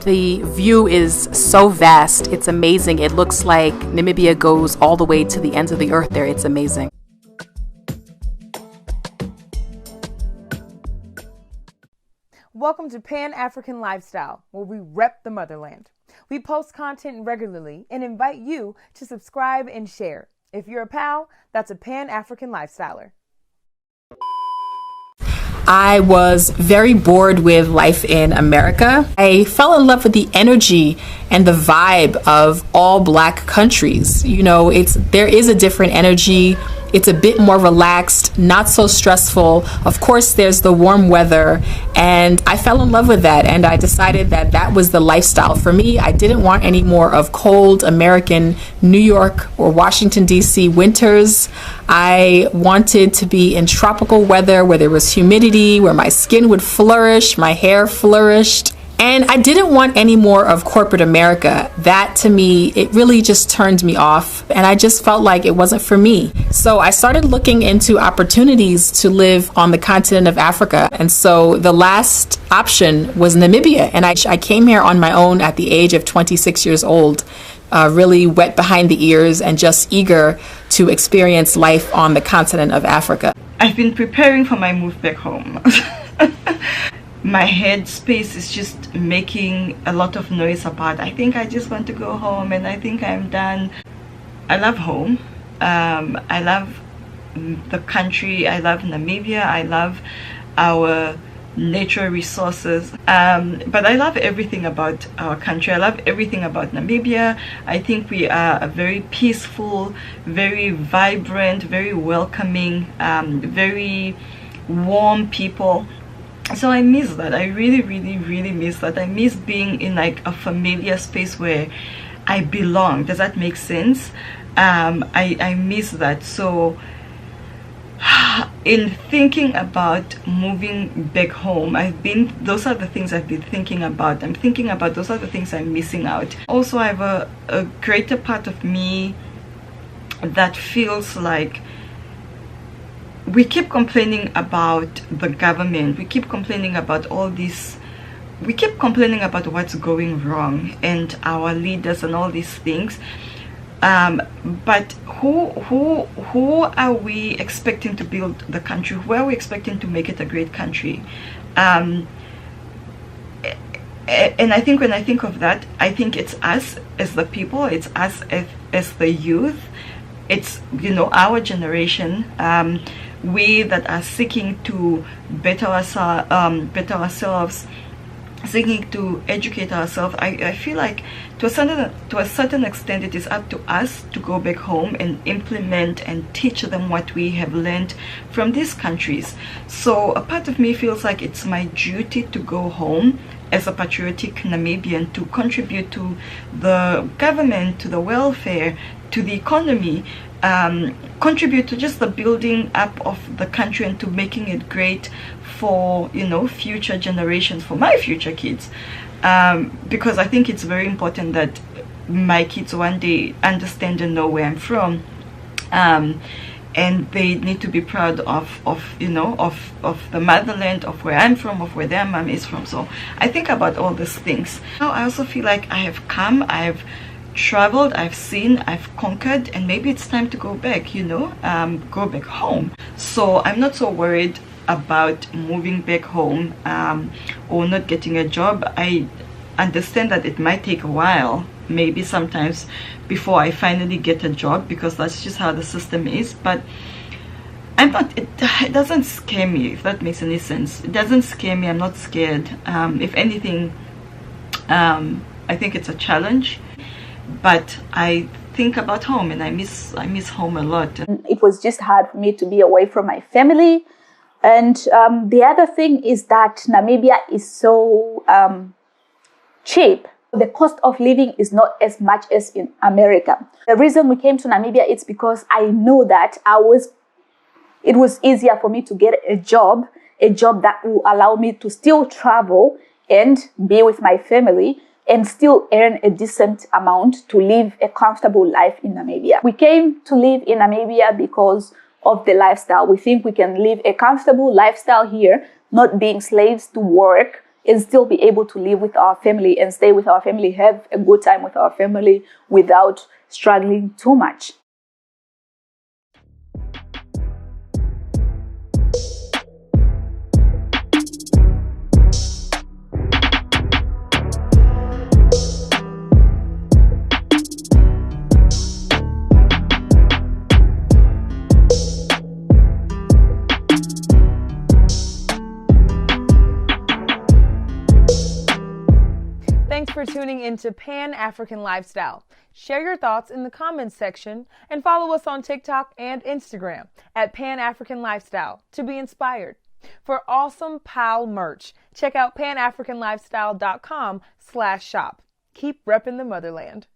The view is so vast. It's amazing. It looks like Namibia goes all the way to the ends of the earth there. It's amazing. Welcome to Pan-African Lifestyle, where we rep the motherland. We post content regularly and invite you to subscribe and share. If you're a pal, that's a Pan-African Lifestyler. I was very bored with life in America. I fell in love with the energy and the vibe of all Black countries. You know, there is a different energy. It's a bit more relaxed, not so stressful. Of course, there's the warm weather, and I fell in love with that, and I decided that that was the lifestyle for me. I didn't want any more of cold American New York or Washington, D.C. winters. I wanted to be in tropical weather where there was humidity, where my skin would flourish, my hair flourished. And I didn't want any more of corporate America. That, to me, it really just turned me off. And I just felt like it wasn't for me. So I started looking into opportunities to live on the continent of Africa. And so the last option was Namibia. And I came here on my own at the age of 26 years old, really wet behind the ears and just eager to experience life on the continent of Africa. I've been preparing for my move back home. My head space is just making a lot of noise about, I think I just want to go home and I think I'm done. I love home. I love the country. I love Namibia. I love our natural resources. But I love everything about our country. I love everything about Namibia. I think we are a very peaceful, very vibrant, very welcoming, very warm people. So I miss that. I really, really, really miss that. I miss being in like a familiar space where I belong. Does that make sense? I miss that. So in thinking about moving back home, those are the things I've been thinking about. I'm thinking about those are the things I'm missing out. Also, I have a greater part of me that feels like we keep complaining about the government. We keep complaining about all this. We keep complaining about what's going wrong and our leaders and all these things. But who are we expecting to build the country? Who are we expecting to make it a great country? And I think when I think of that, I think it's us as the people. It's us as the youth. It's, you know, our generation. We that are seeking to better ourselves, seeking to educate ourselves. I feel like to a certain extent it is up to us to go back home and implement and teach them what we have learned from these countries. So a part of me feels like it's my duty to go home as a patriotic Namibian, to contribute to the government, to the welfare, to the economy, contribute to just the building up of the country and to making it great for, you know, future generations, for my future kids, because I think it's very important that my kids one day understand and know where I'm from, and they need to be proud of the motherland, of where I'm from, of where their mom is from. So I think about all these things. Now I also feel like I have come, I've traveled, I've seen, I've conquered, and maybe it's time to go back, you know, go back home. So I'm not so worried about moving back home or not getting a job. I understand that it might take a while, maybe sometimes, before I finally get a job, because that's just how the system is. But I'm not, it doesn't scare me, if that makes any sense. It doesn't scare me. I'm not scared. If anything, I think it's a challenge. But I think about home, and I miss home a lot. It was just hard for me to be away from my family. And the other thing is that Namibia is so cheap. The cost of living is not as much as in America. The reason we came to Namibia is because I knew that it was easier for me to get a job that will allow me to still travel and be with my family and still earn a decent amount to live a comfortable life in Namibia. We came to live in Namibia because of the lifestyle. We think we can live a comfortable lifestyle here, not being slaves to work and still be able to live with our family and stay with our family, have a good time with our family without struggling too much. Thanks for tuning into Pan-African Lifestyle. Share your thoughts in the comments section and follow us on TikTok and Instagram at Pan-African Lifestyle to be inspired. For awesome PAL merch, check out panafricanlifestyle.com/shop. Keep repping the motherland.